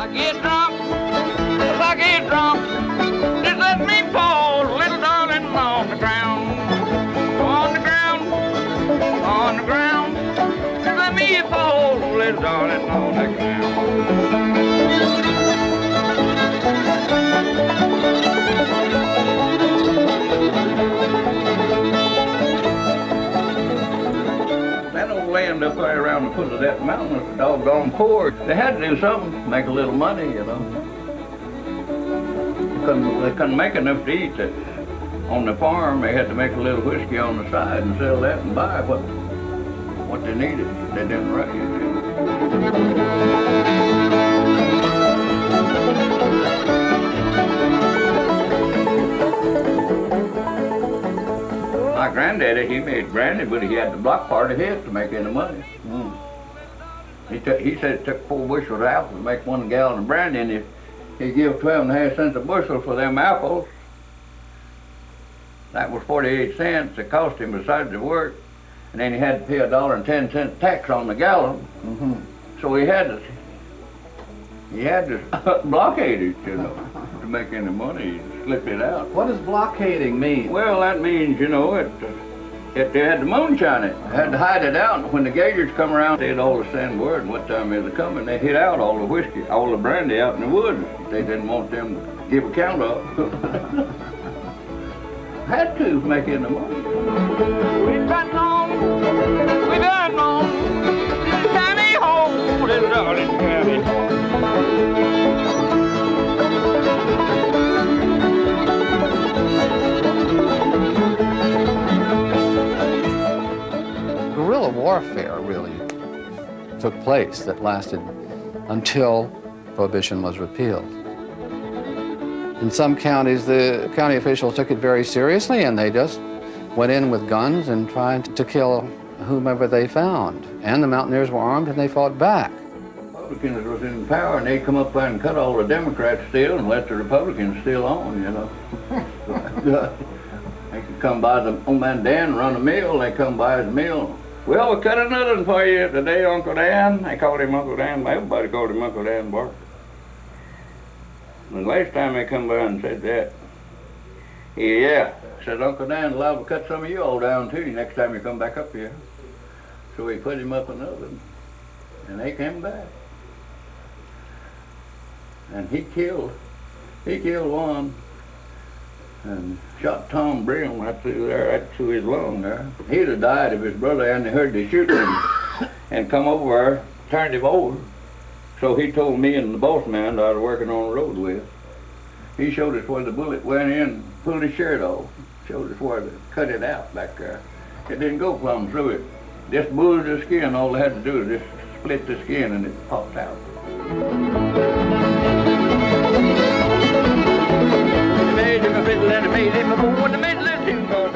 I get drunk, as I get drunk, just let me fall, little darling, on the ground. On the ground, on the ground, just let me fall, little darling, on the ground. That old land up there around the foot of that mountain was doggone poor. They had to do something, make a little money, you know. They couldn't make enough to eat. On the farm, they had to make a little whiskey on the side and sell that and buy what they needed. They didn't raise it. My granddaddy, he made brandy, but he had the block party hit to make any money. He said it took 4 bushels of apples to make 1 gallon of brandy, and he give 12.5 cents a bushel for them apples. That was 48 cents it cost him besides the work, and then he had to pay $1.10 tax on the gallon. So he had to blockade it, you know, to make any money, slip it out. What does blockading mean? Well, that means, you know, they had to moonshine it. They had to hide it out. When the gaugers come around, they'd always send word what time they were coming. They hid out all the whiskey, all the brandy out in the woods. They didn't want them to give a count up. Had to make any money. We've been on, county home, little darling county home. Guerrilla warfare really took place that lasted until Prohibition was repealed. In some counties, the county officials took it very seriously, and they just went in with guns and tried to kill whomever they found. And the mountaineers were armed, and they fought back. Republicans was in power, and they'd come up there and cut all the Democrats still and let the Republicans still on, you know. They could come by the old man Dan run a mill, they come by his mill. Well, we cut another one for you today, Uncle Dan. They called him Uncle Dan. Everybody called him Uncle Dan Barker. The last time they come by and said that, yeah, said Uncle Dan allowed to cut some of you all down too next time you come back up here. So he put him up another, and they came back. And he killed one, and shot Tom Brim right through there, right through his lung there. He'd have died if his brother hadn't heard the shooting and come over there, turned him over. So he told me and the boss man that I was working on the road with, he showed us where the bullet went in, pulled his shirt off, showed us where to cut it out back there. It didn't go plumb through it. Just bulged the skin, all they had to do is just split the skin and it popped out. They made him a fiddle and they made him a bow, and they made a little tune called